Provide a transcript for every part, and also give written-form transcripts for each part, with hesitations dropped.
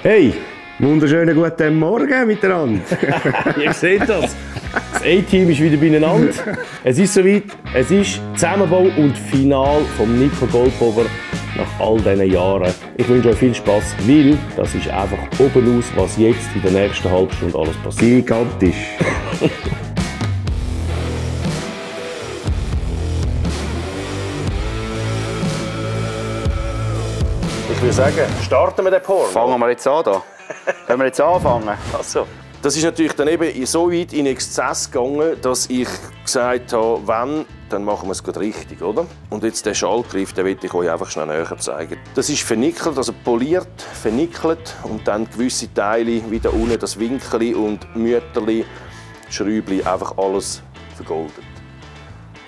Hey, wunderschönen guten Morgen miteinander. Ihr seht das. Das A-Team ist wieder beieinander. Es ist soweit. Es ist Zusammenbau und Final von Nico Goldbober nach all diesen Jahren. Ich wünsche euch viel Spass, weil das ist einfach oben aus, was jetzt in der nächsten halben Stunde alles passiert. Gigantisch. Ich würde sagen, starten wir den Porn. Fangen wir jetzt an da. Können wir jetzt anfangen? Also, das ist natürlich dann eben so weit in Exzess gegangen, dass ich gesagt habe, wenn, dann machen wir es gut richtig, oder? Und jetzt den Schaltgriff, den will ich euch einfach schnell näher zeigen. Das ist vernickelt, also poliert, vernickelt und dann gewisse Teile, wie da unten das Winkel und Mütterli, Schräubli, einfach alles vergoldet.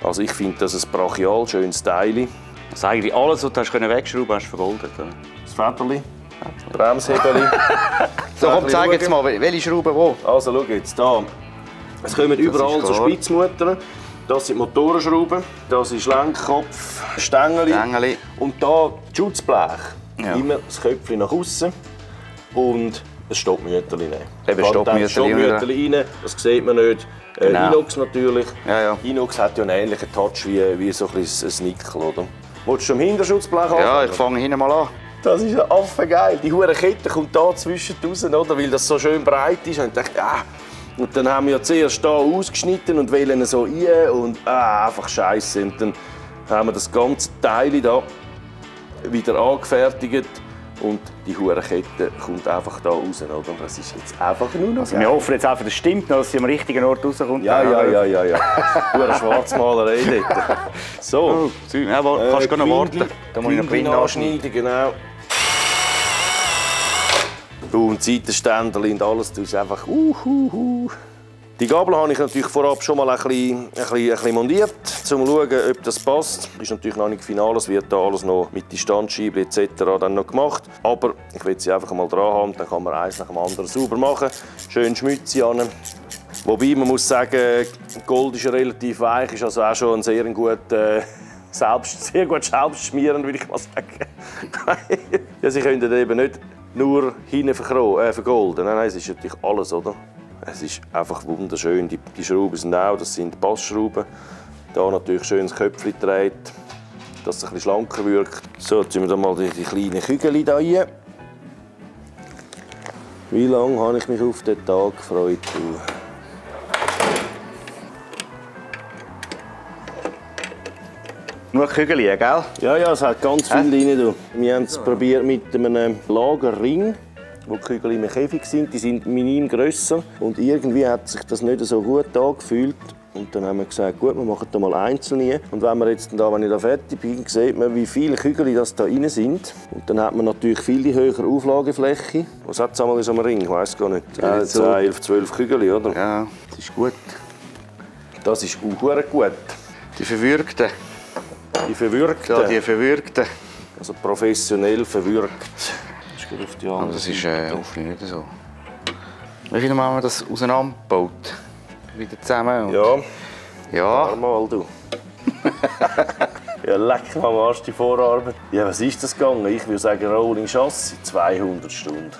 Also ich finde das ein brachial schönes Teil. Also eigentlich alles, was du wegschrauben hast, du vergoldet. Oder? Das Federli, Bremshebeli. So, komm, zeig jetzt mal, welche Schrauben wo. Also schau jetzt, da. Es kommen überall so Spitzmuttern. Das sind Motorenschrauben, das ist Lenkkopf, Stängeli. Und da das Schutzblech. Ja. Immer das Köpfchen nach außen und ein Stoppmütterli nehmen. Eben Stoppmütterli rein, das sieht man nicht. Genau. Inox natürlich. Ja. Inox hat ja einen ähnlichen Touch wie so ein Nickel, oder? Willst du am Hinterschutzblech anfangen? Ja, ich fange hinten mal an. Das ist ja affengeil. Die hure Kette kommt da zwischen raus, oder? Weil das so schön breit ist. Und ich dachte, Und dann haben wir ja zuerst hier ausgeschnitten und wählen so rein und einfach scheiße. Und dann haben wir das ganze Teil hier wieder angefertigt und die hure Kette kommt einfach da raus, oder? Das ist jetzt einfach nur noch. Also wir hoffen jetzt einfach, das stimmt, dass sie am richtigen Ort rauskommt. Ja. Hure Schwarzmalerei dort. So. Ja, kannst du noch warten. Da muss ich noch Gewinn anschneiden, genau. Und Seitenständer und alles, das ist einfach Die Gabel habe ich natürlich vorab schon mal ein bisschen montiert, um zu schauen, ob das passt. Das ist natürlich noch nicht final, es wird da alles noch mit Distanzscheibe etc. dann noch gemacht. Aber ich will sie einfach mal dran haben, dann kann man eins nach dem anderen sauber machen. Schön Schmutze an. Wobei man muss sagen, Gold ist ja relativ weich, ist also auch schon ein sehr gut selbstschmierend, würde ich mal sagen. Ja, sie können eben nicht nur hinten vergolden. Nein, es ist natürlich alles, oder? Es ist einfach wunderschön. Die Schrauben sind auch, das sind Passschrauben. Da natürlich schön das Köpfchen dreht, dass es ein bisschen schlanker wirkt. So, jetzt tun wir mal die kleinen Kügel hier rein. Wie lange habe ich mich auf den Tag gefreut? Nur Kügel, gell? Ja, es hat ganz viel rein. Wir haben es probiert mit einem Lagerring, wo die Kügel im Käfig sind. Die sind minim grösser. Und irgendwie hat sich das nicht so gut angefühlt. Und dann haben wir gesagt, gut, wir machen da mal einzelne. Und wenn ich da fertig bin, sieht man, wie viele Kügel das da rein sind. Und dann hat man natürlich viel die höhere Auflagefläche. Was hat es einmal in so einem Ring? Ich weiß gar nicht. 10, 11, 12 Kügel, oder? Ja, das ist gut. Das ist auch gut. Die Verwürgten. Die Verwürgten? Ja, die Verwürgten. Also professionell verwürgt. Aber das ist hoffentlich nicht so. Wie viel haben wir das auseinandergebaut? Wieder zusammen? Ja. Mal, du. Ja, leck mal am Arsch die Vorarbeit. Ja, was ist das gegangen? Ich würde sagen, Rolling Chassis, 200 Stunden.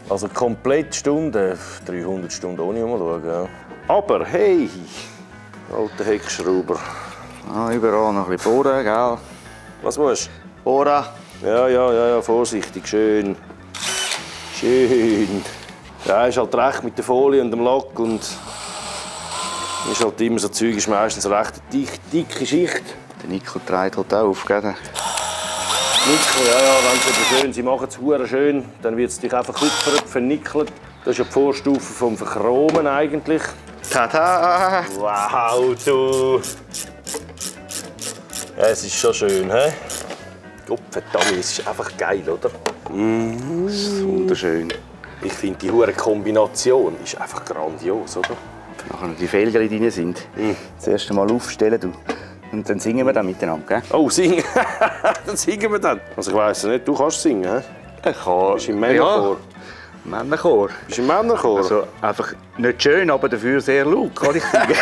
Also komplett Stunden, 300 Stunden ohne mal schauen. Ja. Aber hey, alter Heckschrauber. Überall noch ein bisschen bohren, gell? Was musst du? Bohren. Ja, vorsichtig, schön. Ja, ist halt recht mit der Folie und dem Lack und ist halt immer so Zeug, ist meistens eine recht dicke Schicht. Der Nickel dreht halt auch auf, gell? Nickel, ja, wenn sie schön, sie machen es hure schön, dann wird es dich einfach kupfert, vernickelt. Das ist ja die Vorstufe vom Verchromen eigentlich. Tada! Wow, du! Ja, es ist schon schön, hä? Gottverdammt, es ist einfach geil, oder? Das ist wunderschön. Ich finde, die hure Kombination ist einfach grandios, oder? Nachher noch die Felgen drin sind. Das erste Mal aufstellen, du. Und dann singen wir dann miteinander, gell? Oh, singen? Dann singen wir dann. Also ich weiss nicht, du kannst singen, hä? Ich kann. Du bist im Männerchor. Ja, Männerchor. Bist du im Männerchor? Also einfach nicht schön, aber dafür sehr laut, kann ich singen.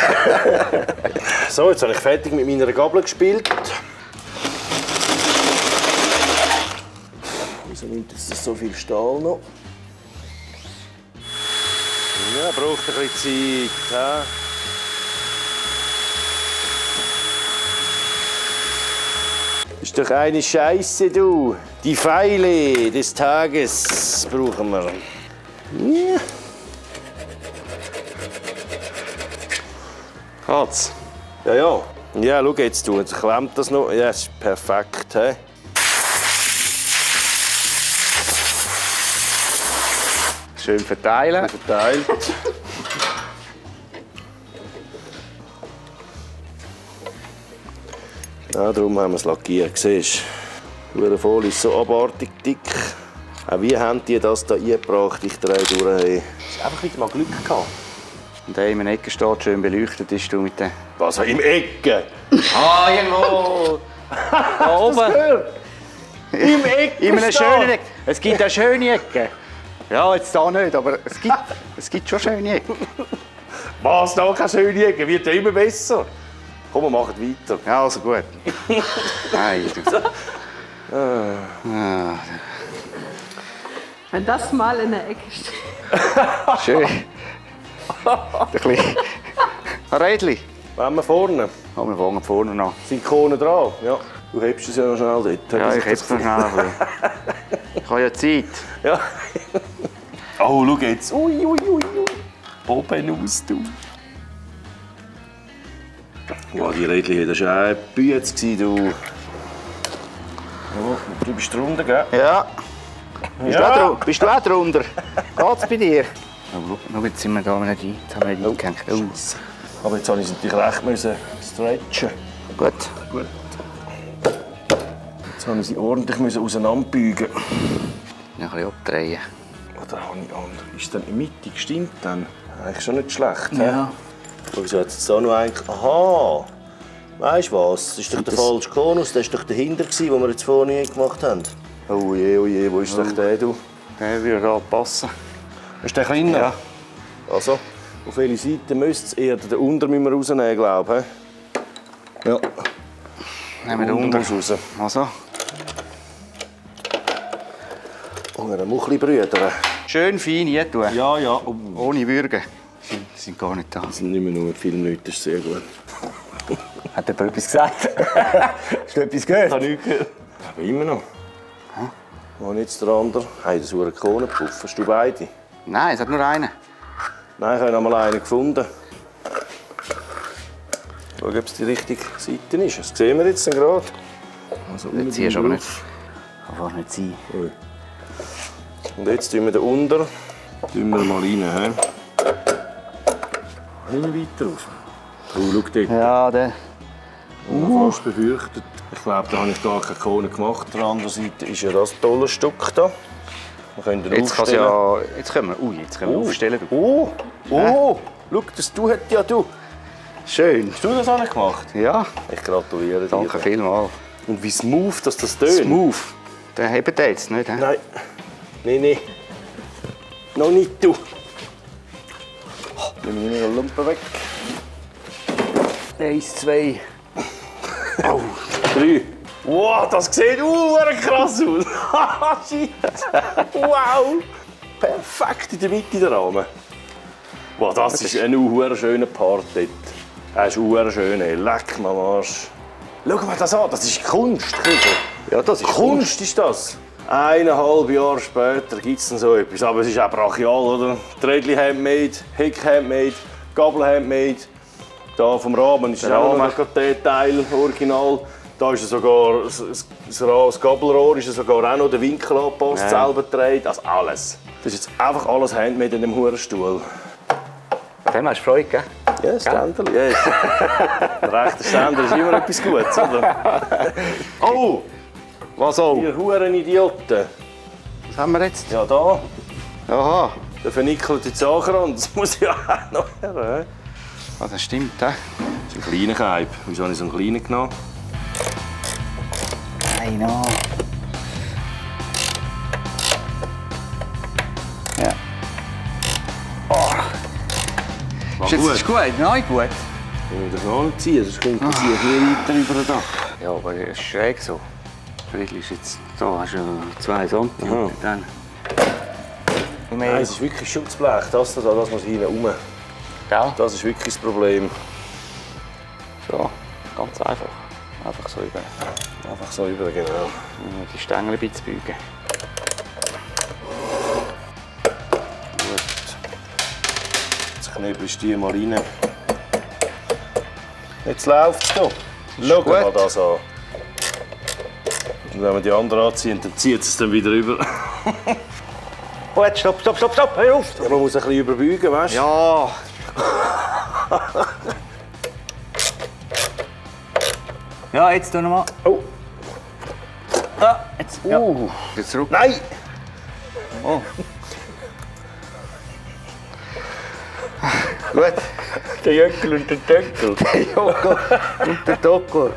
So, jetzt habe ich fertig mit meiner Gabel gespielt. Wieso nimmt jetzt so viel Stahl noch. Ja, braucht ein bisschen Zeit. Ja. Ist doch eine Scheiße, du. Die Pfeile des Tages brauchen wir. Ja. Geht's? Ja, ja. Ja, schau jetzt, du. Jetzt klemmt das noch. Ja, das ist perfekt. He? Schön verteilen. Verteilt. Ja, darum haben wir es lackiert. Siehst du? Die Folie ist so abartig dick. Auch wie haben die das hier eingebracht? Ich drehe durch. Es hat einfach wieder mal Glück gehabt. Und der in der Ecke steht, schön beleuchtet ist du mit den... Was, im Ecke? Ah, irgendwo! Da oben! Im Ecke In einer schönen Ecke. Es gibt auch schöne Ecken. Ja, jetzt da nicht, aber es gibt schon schöne Ecken. Was, da keine schöne Ecke? Wird ja immer besser. Komm, wir machen weiter. Ja, also gut. Nein, du. Wenn das mal in der Ecke steht. Schön. Ein bisschen. Ein Rädchen. Wollen wir vorne? Oh, wir fangen vorne an. Sind Kohlen dran? Ja. Du hebst es ja noch schnell dort. Ja, ich heb's noch schnell ein bisschen. Ich habe ja Zeit. Ja. Oh, schau jetzt. Ui, ui, ui, ui. Oben aus, du. Ja, die Rädchen, das war ein Bütz, du. Ja, du bist drunter, gell? Ja. Ja. Bist du auch drunter? Geht's bei dir? Oh, schau, jetzt sind wir da nicht ein. Jetzt haben wir nicht eingehängt. Oh. Aber jetzt musste ich es natürlich recht müssen stretchen. Gut. Gut. Jetzt musste ich sie ordentlich müssen auseinanderbeugen. Ein bisschen abdrehen. Oder habe ich anders? Ist dann in der Mitte gestimmt dann? Eigentlich schon nicht schlecht. Ja. Aber wieso hat es jetzt da noch eigentlich... Aha! Weißt du was? Das ist doch der falsche Konus. Der war doch dahinter, den wir jetzt vorne gemacht haben. Oh je, wo ist denn der, du? Der würde da passen. Ist der kleiner? Ja. Also, auf welche Seite müsste es? Eher den unter müssen wir rausnehmen, glaube ich. Ja. Nehmen wir den unter raus. Also. Und ein Muchli-Brüder. Schön fein hier tun. Ja, ja. Ohne Würgen. Die sind gar nicht da. Das sind nicht mehr nur viele Leute, das ist sehr gut. Hat jemand etwas gesagt? Hast du etwas gehört? Ich habe nichts gehört. Aber immer noch. Wo jetzt der andere? Hey, das ist ein Kohnenpuff. Hast du beide? Nein, es hat nur einen. Nein, ich habe noch mal einen gefunden. Schau, ob es die richtige Seite ist. Das sehen wir jetzt gerade. Also, Jetzt ziehst du aber nicht. Kann fast nicht sein. Und jetzt tun wir den unter. Tun wir mal rein. Nicht mehr weiter rauf. Oh, schau dort. Ja, der. Ich habe fast befürchtet. Ich glaube, da habe ich gar keine Kohlen gemacht. Auf der anderen Seite ist ja das tolle Stück da. Wir können den Jetzt aufstellen. Ja, jetzt können wir aufstellen. Schau, das du hat ja du. Schön. Hast du das auch gemacht? Ja. Ich gratuliere dir. Danke vielmals. Und wie smooth dass das tönt. Smooth. Den hebt ihr jetzt nicht, he? Nein. Nein. Noch nicht, du. Nehmen wir die Lumpen weg. 1, 2. Oh, 3. Wow, das sieht krass aus. Shit. Wow. Perfekt in der Mitte der Rahmen. Wow, das ist ein schöner Part dort. Er ist schön, ey. Leck mal am Arsch. Schau mal das an, das ist Kunst. Ja, das ist Kunst ist das. 1,5 Jahre später gibt es dann so etwas. Aber es ist auch brachial, oder? Rädchen handmade, Heck handmade, Gabel handmade. Da vom Rahmen ist auch noch der Teil original. Da ist sogar das Gabelrohr ist sogar auch noch der Winkel angepasst, selber gedreht. Also alles. Das ist jetzt einfach alles handmade in dem Hurenstuhl. Dem hast du Freude, gell? Ja, Ständchen. Yes. Der rechte Ständer ist immer etwas Gutes, oder? Oh! Was auch? Ihr Huren-Idioten. Was haben wir jetzt? Ja, da. Aha. Der vernickelte Zahnrand. Das muss ja auch noch her. Ah, das stimmt, he? Das ist ein kleiner Keib. Wieso habe ich so einen kleinen genommen? Nein, no. Ja. Oh. Ist gut? Nein, gut. Ich will das noch nicht ziehen, sonst kommt das hier weiter über den Dach. Ja, aber es ist schräg so. Das Rädchen ist jetzt Da hast du 2 cm. Dann. Nein, es ist wirklich Schutzblech. Das muss hinten rum. Ja. Das ist wirklich das Problem. So, ganz einfach. Einfach so über. Einfach so über, genau. Die Stängel ein bisschen beugen. Gut. Jetzt knebelst du die mal rein. Jetzt läuft es hier. Schau mal das an. Und wenn wir die anderen anziehen, dann zieht es dann wieder über. Gut, stopp, hör auf! Ja, man muss ein bisschen überbeugen, weißt du? Ja! Ja, jetzt noch mal. Oh! Ah, jetzt. Ja. Jetzt zurück. Nein! Oh. Gut. Der Jöckel und der Töckel. Der Joko und der Doko.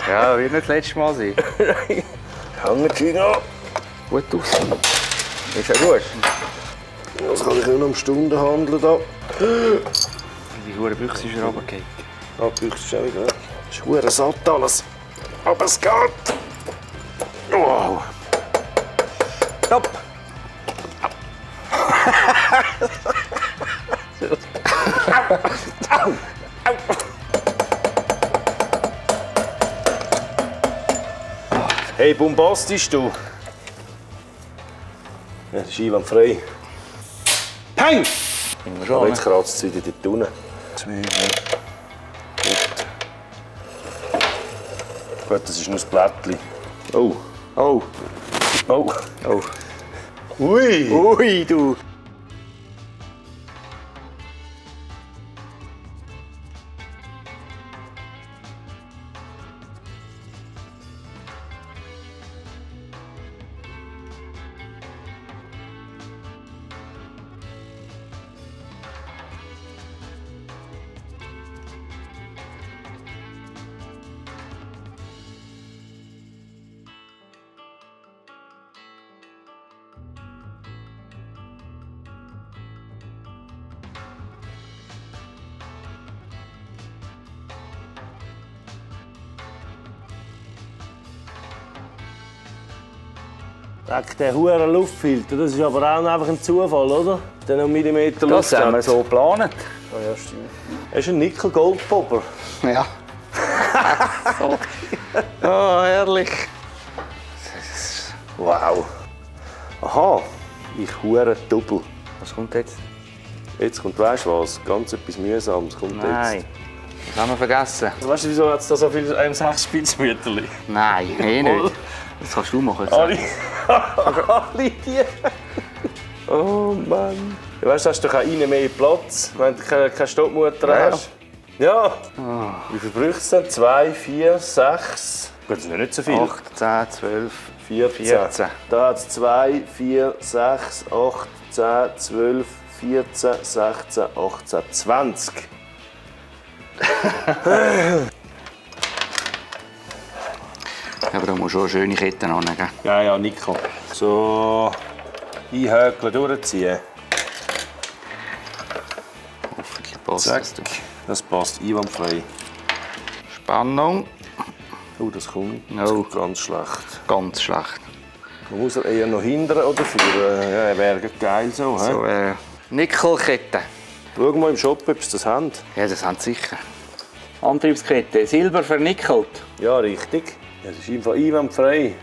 Ja, wird nicht das letzte Mal sein. Hängt sie noch. Gut aus. Ist ja gut. Das kann ich nur noch um Stunden handeln. Da. Die hure Büchse ist runtergefallen. Ah, die Büchse ist auch wieder. Das ist hure satt alles. Aber es geht. Wow. Stopp! Hey, bombastisch du. Ja, das ist einwandfrei. Peng! Aber jetzt kratzt es wieder dort unten. 2. Gut, das ist nur das Blättchen. Oh. Oh. Oh. Oh. Ui. Ui, du. Der hure Luftfilter, das ist aber auch einfach ein Zufall, oder? Der noch Millimeter Luft. Das haben wir so geplant. Oh, ja, stimmt. Das ist ein Nickel-Goldpopper. Ja. So. Oh, herrlich. Wow. Aha, ich hure Double. Was kommt jetzt? Jetzt kommt, weißt du was? Ganz etwas Mühsames kommt Nein. Das haben wir vergessen. jetzt. Weißt du, wieso hat es da so viel M6-Spitzmütterli? Nein, nicht. Das kannst du machen. Alle die. Oh Mann. Ja, weißt du, hast du doch auch einen mehr Platz, wenn du keine Stoppmutter hast. Ja. Wie viel braucht es denn? 2, 4, 6. Gut, das ist nicht so viel. 8, 10, 12, 14. Da hat es 2, 4, 6, 8, 10, 12, 14, 16, 18, 20. Aber da musst du auch schöne Ketten anlegen. Ja, ja, Nico. So einhökeln, durchziehen. Hoffentlich passt Zack. das. Das passt einwandfrei. Spannung. Oh, das kommt. Oh. Das kommt ganz schlecht. Ganz schlecht. Man muss er eher noch hindern oder führen. Ja, wäre geil so. So, Nickelkette. Schau mal im Shop, ob sie das haben. Ja, das haben sie sicher. Antriebskette, Silber vernickelt. Ja, richtig. Ja, das ist einfach einwandfrei.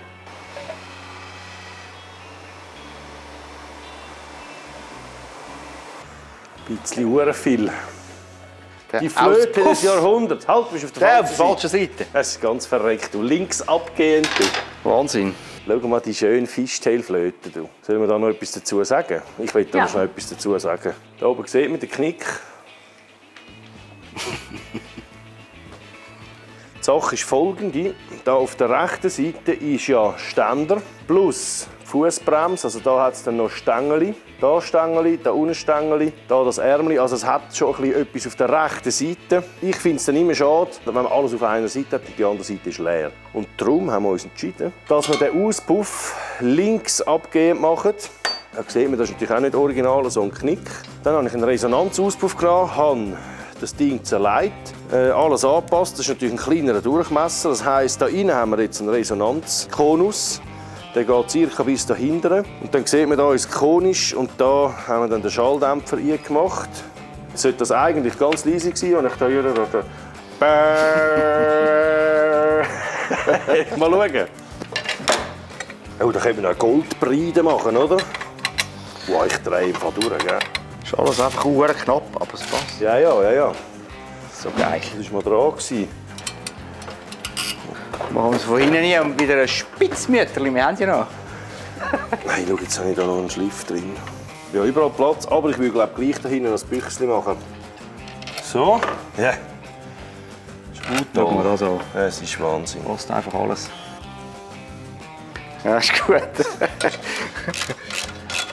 Ein bisschen hure viel. Die Flöte des Jahrhunderts. Halt, bist du auf der falschen Seite. Das ist ganz verreckt. Du links abgehend. Du. Wahnsinn. Schau mal die schöne Fishtail-Flöte. Du. Sollen wir da noch etwas dazu sagen? Ich will da Ja. noch schnell etwas dazu sagen. Da oben sieht man den Knick. Die Sache ist folgende. Da auf der rechten Seite ist ja Ständer plus Fußbremse. Also da hat es dann noch Stängeli. Da Stängeli, da unten Stängeli, da das Ärmeli. Also es hat schon ein bisschen etwas auf der rechten Seite. Ich finde es dann immer schade, wenn man alles auf einer Seite hat und die andere Seite ist leer. Und darum haben wir uns entschieden, dass wir den Auspuff links abgehend machen. Da sieht man, das ist natürlich auch nicht original, so ein Knick. Dann habe ich einen Resonanzauspuff genommen, habe das Ding zerlegt, alles angepasst. Das ist natürlich ein kleinerer Durchmesser. Das heisst, hier innen haben wir jetzt einen Resonanzkonus. Der geht ca. bis da hinten. Und dann sieht man, da ist konisch und da haben wir dann den Schalldämpfer eingemacht. Jetzt sollte das eigentlich ganz leise sein, und ich da hier mal schauen. Oh, da können wir noch Goldbreide machen, oder? Wow, ich drehe einfach durch, gell? Ist alles einfach sehr knapp, aber es passt. Ja. So geil. Das war mal dran gewesen. Machen wir es von hinten rein und wieder ein Spitzmütterchen. Wir haben ja noch. Nein, schau, jetzt habe ich da noch einen Schliff drin. Ja, überall Platz, aber ich will glaube gleich da hinten ein Büchschen machen. So. Ja. Ist gut da. Schauen wir das an. Ja, es ist Wahnsinn. Passt einfach alles. Ja, ist gut.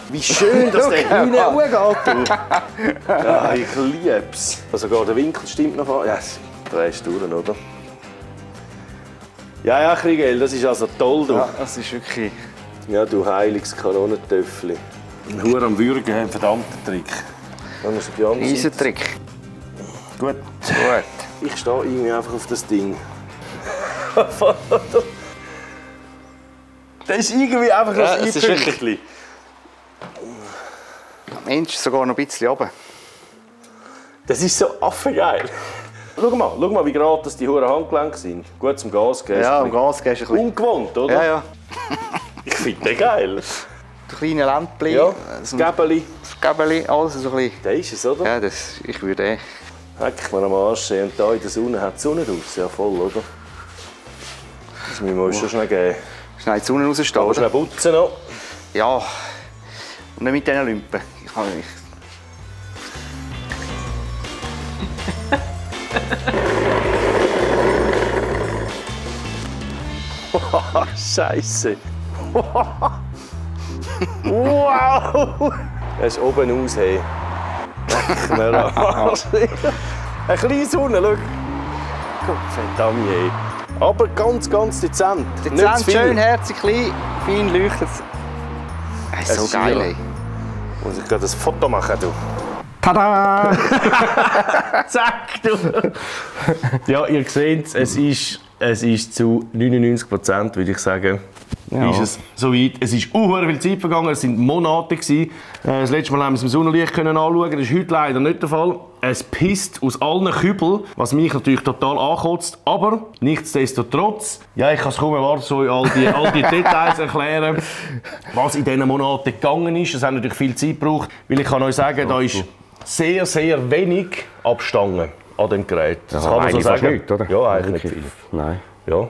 Wie schön, dass der hinten hochgeht. Ja, ich lieb's. Also sogar der Winkel stimmt noch an. Ja, drehst du durch, oder? Ja, Kriegel, das ist also toll, du. Ja, das ist wirklich... Ja, du heiliges Kanonentöffli. Ein Hure am Würgen, ein verdammter Trick. Dann ist die andere Seite. Riesentrick. Gut. Ich stehe irgendwie einfach auf das Ding. Das ist irgendwie einfach Ja, ein es ist Einpünktchen. Mensch, sogar noch ein bisschen runter. Das ist so affengeil. Schau mal, wie gerade das die Huren Handgelenke sind. Gut zum Gas geben. Ja, am Gas gehst du ein bisschen... Ungewohnt, oder? Ja. Ich finde den geil. Das kleine Lämpchen. Ja, das Gäbeli. Das Gäbeli, alles so ein bisschen... Der ist es, oder? Ja, ich würde Heck mir am Arsch. Und da in der Sonne hat die Sonne raus. Ja, voll, oder? Das müssen wir uns schon schnell geben. schnell die Sonne rausstehen, Aber schnell oder? putzen noch. Ja. Und nicht mit diesen Lümpen. Ich kann nicht. Scheiße. Wow! Er ist oben aus, hey. Leck mir am Arsch. Eine kleine Sonne, schau. Gott verdammt, hey. Aber ganz, ganz dezent. Dezent, schön, herzig, klein, fein leuchtet. Das ist so geil, ey. Muss ich gerade ein Foto machen, du. Tada! Zack, du! Ja, ihr seht, es ist zu 99%, würde ich sagen, ist es soweit. Es ist viel Zeit vergangen, es sind Monate gewesen. Das letzte Mal haben wir es im Sonnenlicht anschauen, das ist heute leider nicht der Fall. Es pisst aus allen Kübeln, was mich natürlich total ankotzt. Aber nichtsdestotrotz, ja, ich kann es kaum erwarten, so all die Details erklären, was in diesen Monaten gegangen ist. Es hat natürlich viel Zeit gebraucht, weil ich kann euch sagen, da ist sehr, sehr wenig Abstangen an dem Gerät. Das kann man so sagen. Nicht, oder? Ja, eigentlich nicht viel. Nein. Ja.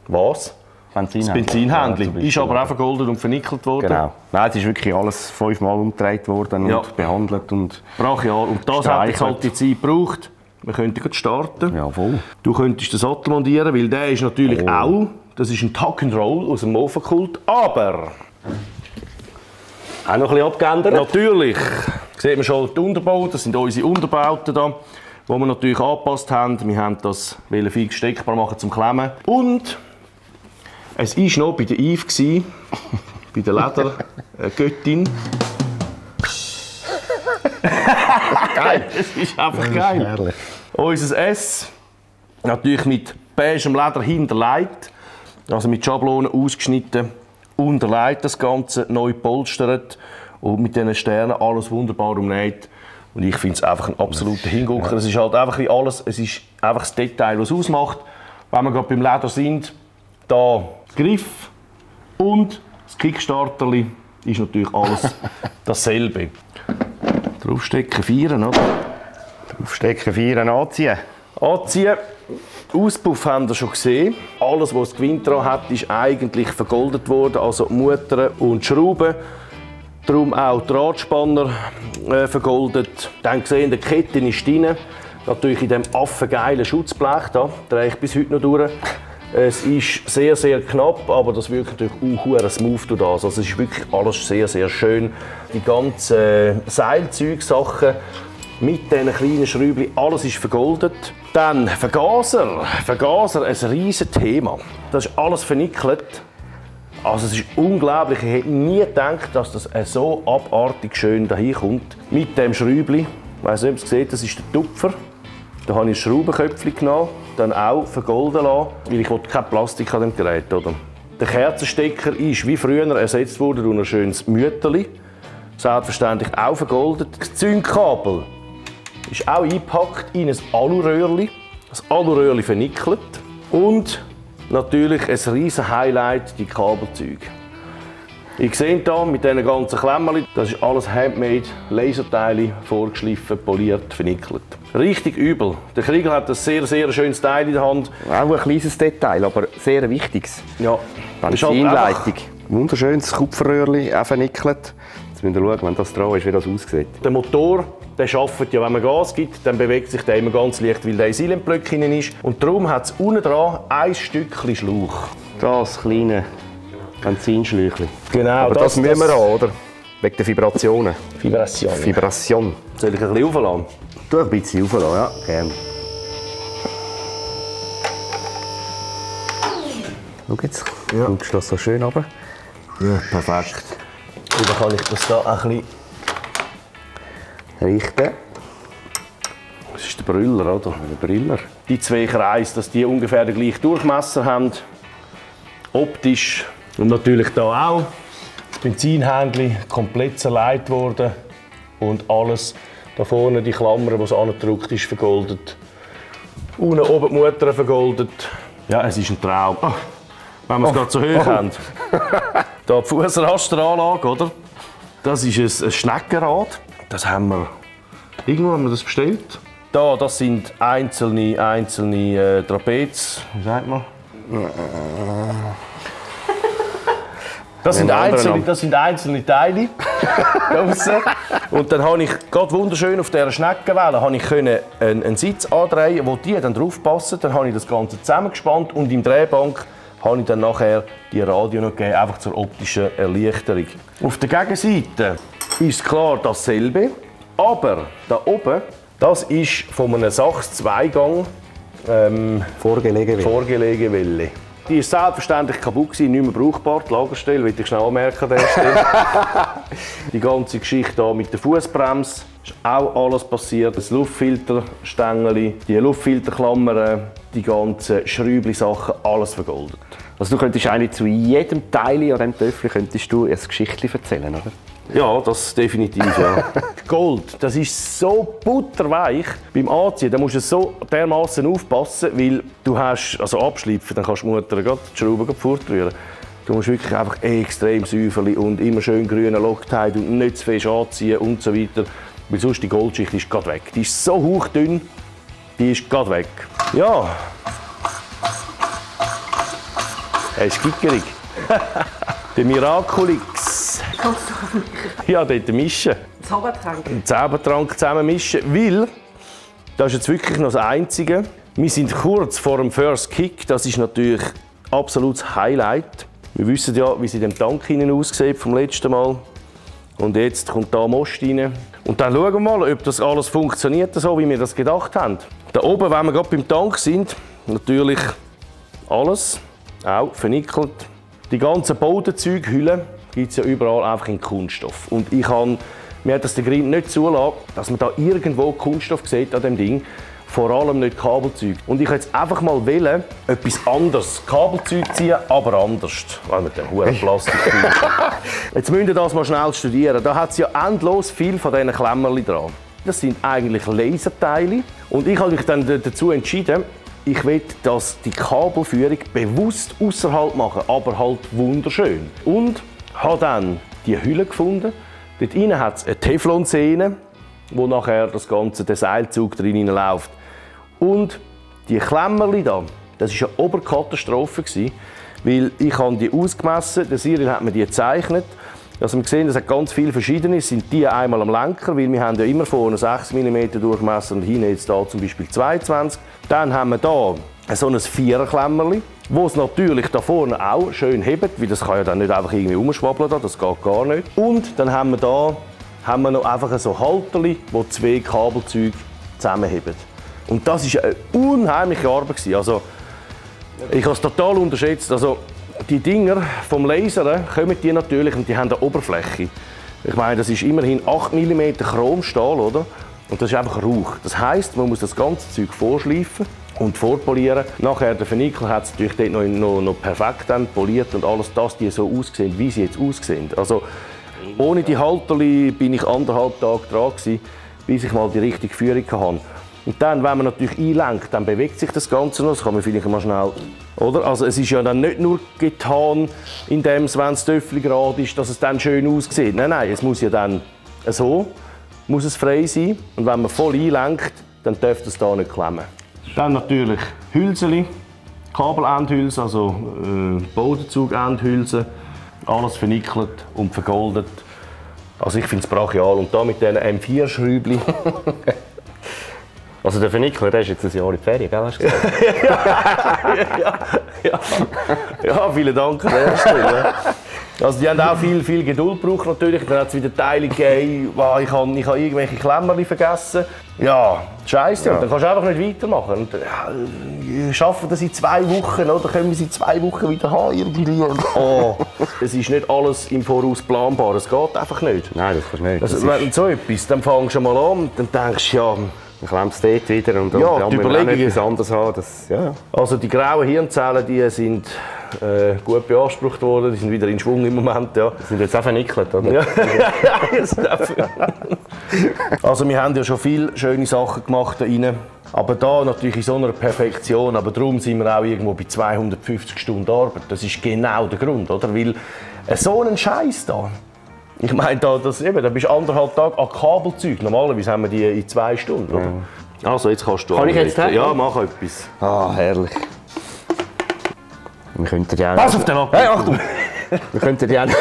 Was? Das Benzinhändchen ist aber auch vergoldet und vernickelt worden. Genau. Nein, es ist wirklich alles 5-mal umgedreht worden und behandelt. Und brachial. Und das hat jetzt halt die Zeit gebraucht. Wir könnten gerade starten. Ja, voll. Du könntest den Sattel montieren, weil der ist natürlich auch, das ist ein Tuck-and-Roll aus dem Mofa-Kult, aber auch noch ein bisschen abgeändert. natürlich sieht man schon den Unterbau, das sind unsere Unterbauten da, die wir natürlich angepasst haben. Wir haben das fix steckbar machen zum Klemmen. Und es war noch bei der Yves, bei der Ledergöttin. Geil! Es ist einfach geil. Herrlich. Unser S, natürlich mit beigem Leder hinterlegt, also mit Schablonen ausgeschnitten, unterlegt das Ganze, neu gepolstert und mit diesen Sternen alles wunderbar umnäht. Und ich finde es einfach ein absoluter Hingucker. Es ist halt einfach wie alles, es ist einfach das Detail, was es ausmacht. Wenn wir gerade beim Leder sind, da Griff und das Kickstarterli ist natürlich alles dasselbe. Draufstecken, feiern, oder? Draufstecken, feiern, anziehen. Anziehen. Auspuff haben wir schon gesehen. Alles, was das Gewinn dran hat, ist eigentlich vergoldet worden. Also Mutter und Schrauben. Darum auch Drahtspanner vergoldet. Dann gesehen, die Kette ist drin. Natürlich in diesem affengeilen Schutzblech. Da drehe ich bis heute noch durch. Es ist sehr, sehr knapp, aber das wirkt natürlich auch smooth durch das. Also es ist wirklich alles sehr, sehr schön. Die ganzen Seilzeugsachen mit diesen kleinen Schräubchen, alles ist vergoldet. Dann Vergaser. Vergaser, ein riesiges Thema. Das ist alles vernickelt. Also es ist unglaublich. Ich hätte nie gedacht, dass das so abartig schön dahin kommt. Mit dem Schräubchen. Ich weiss nicht, ob ihr es seht, das ist der Tupfer. Da habe ich ein Schraubenköpfchen genommen, dann auch vergolden lassen, weil ich kein Plastik an dem Gerät will. Der Kerzenstecker ist wie früher ersetzt worden durch ein schönes Mütterli. Selbstverständlich auch vergoldet. Das Zündkabel ist auch eingepackt in ein Aluröhrli. Das Aluröhrli vernickelt. Und natürlich ein riesen Highlight, die Kabelzüge. Ihr seht hier mit diesen ganzen Klemmerli, das ist alles Handmade, Laserteile, vorgeschliffen, poliert, vernickelt. Richtig übel. Der Kriegel hat ein sehr, sehr schönes Teil in der Hand. Auch ein kleines Detail, aber sehr wichtiges. Ja. Benzinleitung. Wunderschönes Kupferröhrli, auch vernickelt. Jetzt müsst ihr schauen, wenn das dran ist, wie das aussieht. Der Motor, der arbeitet ja, wenn man Gas gibt, dann bewegt sich der immer ganz leicht, weil der in Silentblöcke hinein ist. Und darum hat es unten dran ein Stückchen Schlauch. Das kleine Benzinschläuchchen. Genau, aber das müssen wir haben, oder? Wegen der Vibrationen. Vibration. Soll ich ein bisschen aufladen? Tu ein bisschen aufladen, ja, gerne. Schau jetzt, schaust du das so schön runter? Ja, perfekt. Und dann kann ich das hier ein bisschen richten. Das ist der Brüller, oder? Der Brüller. Die zwei Kreise, dass die ungefähr den gleichen Durchmesser haben. Optisch. Und natürlich hier auch. Das Benzinhändchen komplett zerlegt worden. Und alles da vorne, die Klammer, die es angedruckt ist, vergoldet. Unten oben die Mutter vergoldet. Ja, es ist ein Traum. Oh, wenn wir es gerade so hoch haben. Hier die Fußrasteranlage, oder? Das ist ein Schneckenrad. Das haben wir. Irgendwo haben wir das bestellt. Da, das sind einzelne Trapez. Wie sagt man? Das sind einzelne Teile. Und dann konnte ich gerade wunderschön auf dieser Schneckenwelle einen Sitz andrehen, wo die dann drauf passen. Dann habe ich das Ganze zusammengespannt und im Drehbank habe ich dann nachher die Radio noch gegeben, einfach zur optischen Erleichterung. Auf der Gegenseite ist klar dasselbe, aber da oben, das ist von einem Sachs-Zweigang Vorgelegewelle. Die ist selbstverständlich kaputt gewesen, nicht mehr brauchbar. Die Lagerstelle, will ich schnell anmerken an dieser Stelle. Die ganze Geschichte hier mit der Fußbremse ist auch alles passiert. Das Luftfilterstängel, die Luftfilterklammern, die ganzen Schräubli-Sachen, alles vergoldet. Also du könntest eigentlich zu jedem Teil an diesem Töffel könntest du ein Geschichtchen erzählen, oder? Ja, das definitiv, ja. Gold, das ist so butterweich beim Anziehen. Da musst du so dermaßen aufpassen, weil du hast, also abschleifen, dann kannst du die Mutter die Schrauben fortrühren. Du musst wirklich einfach extrem säuferlich und immer schön grünen Loctite und nicht zu fest anziehen und so weiter. Weil sonst die Goldschicht ist gerade weg. Die ist so hauchdünn, die ist gerade weg. Ja. Er ist gickerig. Der Miraculix. Ja, dort mischen. Zaubertrank. Einen Zaubertrank zusammen mischen, weil das ist jetzt wirklich noch das Einzige. Wir sind kurz vor dem First Kick. Das ist natürlich absolutes Highlight. Wir wissen ja, wie es in dem Tank aussieht vom letzten Mal. Und jetzt kommt da Most rein. Und dann schauen wir mal, ob das alles funktioniert, so wie wir das gedacht haben. Da oben, wenn wir gerade beim Tank sind, natürlich alles, auch vernickelt. Die ganzen Bodenzeughüllen gibt es ja überall einfach in Kunststoff. Und mir hat das der Grind nicht zulassen, dass man da irgendwo Kunststoff sieht an dem Ding. Vor allem nicht Kabelzeug. Und ich wollte jetzt einfach mal wählen, etwas anderes. Kabelzeug ziehen, aber anders. Weil mit dem hohen Plastik. Jetzt müsst ihr das mal schnell studieren. Da hat es ja endlos viel von diesen Klemmerli dran. Das sind eigentlich Laserteile. Und ich habe mich dann dazu entschieden, ich will die Kabelführung bewusst außerhalb machen, aber halt wunderschön. Und habe dann die Hülle gefunden. Dort innen hat es eine Teflonsehne, wo nachher das ganze der Seilzug drin läuft. Und die Klemmerli da, das war eine Oberkatastrophe, weil ich habe die ausgemessen, der Cyril hat mir die gezeichnet. Also wir sehen, es hat ganz viele verschiedene. Es sind die einmal am Lenker, weil wir haben ja immer vorne 6 mm Durchmesser und hinten jetzt da zum Beispiel 22. Dann haben wir da so ein Viererklemmerli, wo es natürlich da vorne auch schön hebt, weil das kann ja dann nicht einfach irgendwie umschwabbeln, das geht gar nicht. Und dann haben wir noch einfach so Halterli, wo 2 Kabelzüge zusammenheben. Und das war eine unheimliche Arbeit. Also, ich habe es total unterschätzt. Also, die Dinger vom Lasern kommen die natürlich und die haben eine Oberfläche. Ich meine, das ist immerhin 8 mm Chromstahl, oder? Und das ist einfach Rauch. Das heisst, man muss das ganze Zeug vorschleifen und vorpolieren. Nachher, der Vernickel hat es natürlich dort noch perfekt dann poliert und alles, dass die so aussehen, wie sie jetzt aussehen. Also, ohne die Halterli bin ich 1,5 Tage dran gewesen, bis ich mal die richtige Führung hatte. Und dann, wenn man natürlich einlenkt, dann bewegt sich das Ganze noch. Das kann man vielleicht mal schnell, oder? Also es ist ja dann nicht nur getan, indem es, wenn das Töffel gerade ist, dass es dann schön aussieht. Nein, nein, es muss ja dann so, muss es frei sein. Und wenn man voll einlenkt, dann darf es da nicht klemmen. Dann natürlich Hülseli, Kabelendhülse, also Bodenzug-Endhülse. Alles vernickelt und vergoldet. Also ich finde es brachial. Und da mit diesen M4-Schräubchen. Also der Vernickler, der ist jetzt ein Jahr in die Ferien, gell? Hast du gesagt? Ja, vielen Dank an der Stelle. Also die haben auch viel Geduld gebraucht natürlich. Dann hat es wieder Teile gegeben, ich habe irgendwelche Klemmerli vergessen. Ja, scheiße. Ja. Dann kannst du einfach nicht weitermachen. Und, ja, schaffen das in 2 Wochen, oder können wir es in 2 Wochen wieder haben irgendwie. Oh, es ist nicht alles im Voraus planbar. Es geht einfach nicht. Nein, das kannst du nicht. Also, wenn so etwas, dann fängst du mal an und dann denkst du, ja, dann klemmst du dort wieder und ja, dann die Überlegungen etwas anderes haben. Das, ja. Also die grauen Hirnzellen, die sind gut beansprucht worden, die sind wieder in Schwung im Moment. Ja. Die sind jetzt auch vernickelt, oder? Ja, also wir haben ja schon viele schöne Sachen gemacht da rein. Aber da natürlich in so einer Perfektion, aber darum sind wir auch irgendwo bei 250 Stunden Arbeit. Das ist genau der Grund, oder? Weil so einen Scheiß da. Ich meine, da bist du 1,5 Tage an Kabelzeug. Normalerweise haben wir die in 2 Stunden. Oder? Ja. Also jetzt kannst du. Kann ich jetzt helfen? Ja, mach etwas. Ah, herrlich. Wir könnten ja. Pass auf den Lack! Hey, Achtung! Wir könnten ja einen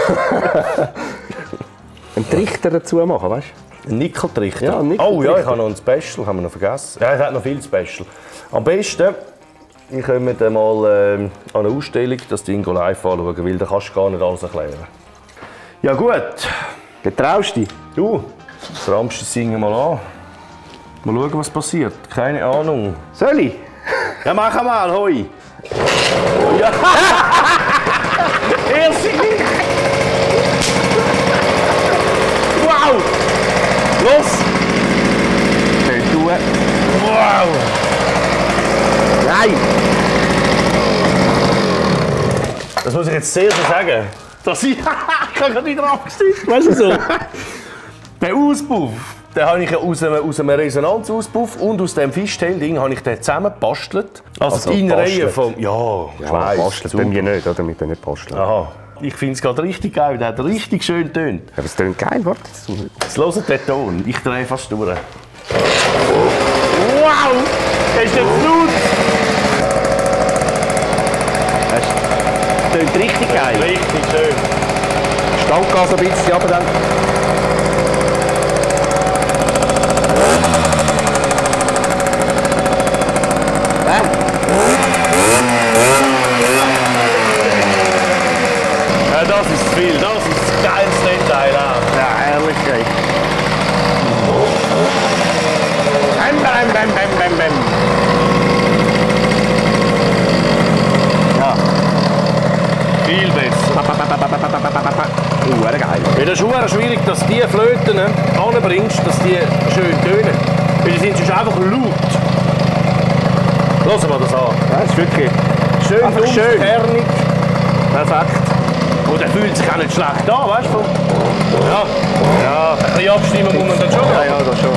Trichter dazu machen, weißt du? Ein Nickeltrichter? Ja, ein Nickeltrichter. Oh ja, ich habe noch ein Special, haben wir noch vergessen. Ja, es hat noch viel Special. Am besten, ich komme dann mal an eine Ausstellung, das Ding live anschauen, weil da kannst du gar nicht alles erklären. Ja gut. Getraust du dich? Du, das rammst das Ding mal an. Mal schauen, was passiert. Keine Ahnung. Soll ich? Ja, mach mal, hoi! Ja! Irrsinnig! Wow! Los! Nicht tun. Wow! Nein! Das muss ich jetzt sehr so sagen. Dass ich kann gerade wieder abgestürzt. Weißt du so? Der Auspuff, den habe ich ja aus einem Resonanzauspuff und aus dem Fishtail-Ding habe ich den zusammengebastelt. Also die Innenreihe vom. Ja, bastelt bei mir nicht, oder? Wir können nicht basteln. Aha. Ich finde es gerade richtig geil, der hat richtig schön tönt. Ja, das tönt geil, warte. Jetzt hört den Ton. Ich drehe fast durch. Wow! Das ist der Blut! Das tönt richtig geil. Richtig schön. Standgas ein bisschen, aber dann. Ja, das ist zu viel. Das ist das geilste Detail. Ja, herrlich, ey. Bam, bam, bam, bam, bam. Ja. Viel besser. Geil. Weil das ist sehr schwierig, dass die Flöten anbringst, dass die schön tönen. Weil die sind sonst einfach laut. Lass mal das an. Ja, das ist wirklich Schön, einfach schön. kernig. Perfekt. Und der fühlt sich auch nicht schlecht an, weißt du? Ja. Ja, ein bisschen abstimmen muss man dann schon. Ja, das schon.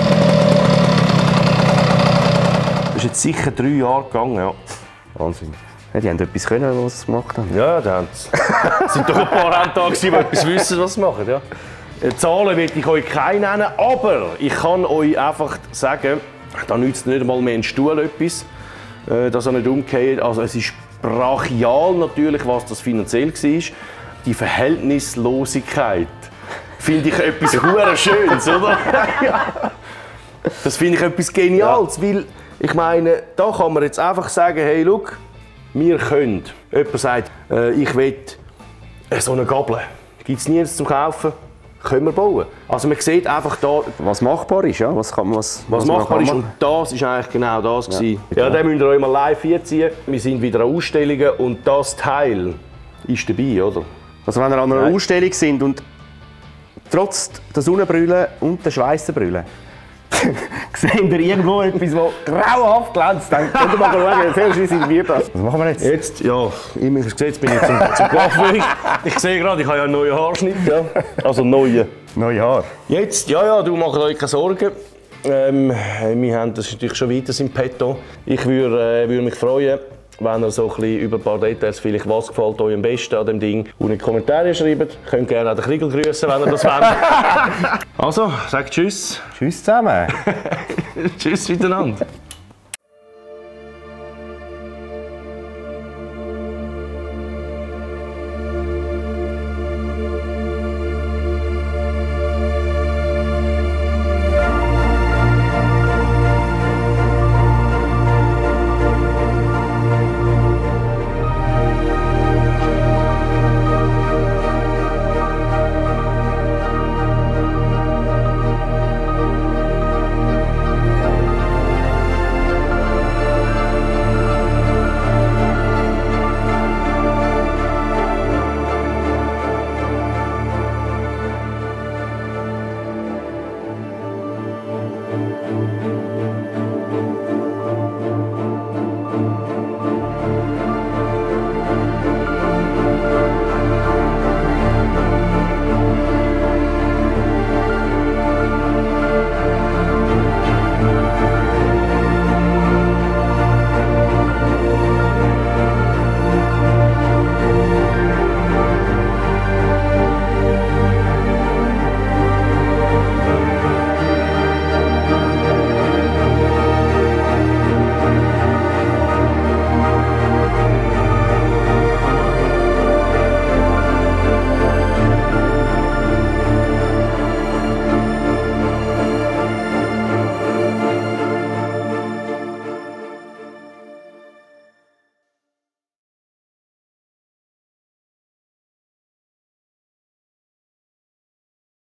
Das ist jetzt sicher 3 Jahre gegangen, ja. Wahnsinn. Ja, die haben etwas können, was sie gemacht haben. Ja, da sind doch ein paar Hände, die etwas wissen, was sie machen. Ja. Zahlen will ich euch keine nennen, aber ich kann euch einfach sagen, da nützt nicht einmal mehr ein Stuhl etwas, dass er nicht umgeht. Also es ist brachial natürlich, was das finanziell war. Die Verhältnislosigkeit finde ich etwas hure Schönes, oder? Ja. Das finde ich etwas Geniales, weil ich meine, da kann man jetzt einfach sagen, hey, schau, wir können. Jemand sagt, ich will so eine Gabel. Gibt es nirgends zum Kaufen? Können wir bauen. Also man sieht einfach da, was machbar ist, ja? Was machbar ist. Und das war eigentlich genau das. Ja, den müsst ihr euch mal live einziehen. Wir sind wieder an Ausstellungen und das Teil ist dabei, oder? Also wenn ihr an einer Ausstellung sind und trotz der Sonnenbrille und der Schweissenbrille Seht ihr irgendwo etwas, das grauenhaft glänzt? Dann könnt ihr mal schauen, zuerst wie sind wir das. Was machen wir jetzt? Jetzt, ja, jetzt bin ich zum Coiffeur. Ich sehe gerade, ich habe ja einen neuen Haarschnitt. Ja. Also neue Haar. Jetzt, ja, du machst euch keine Sorgen. Wir haben das natürlich schon weiter im Petto. Ich würde mich freuen, wenn ihr so ein bisschen über ein paar Details, vielleicht was gefällt euch am besten an dem Ding, und in die Kommentare schreibt. Ihr könnt gerne auch den Kriegel grüßen, wenn ihr das wollt. Also, sagt Tschüss. Tschüss zusammen. Tschüss miteinander.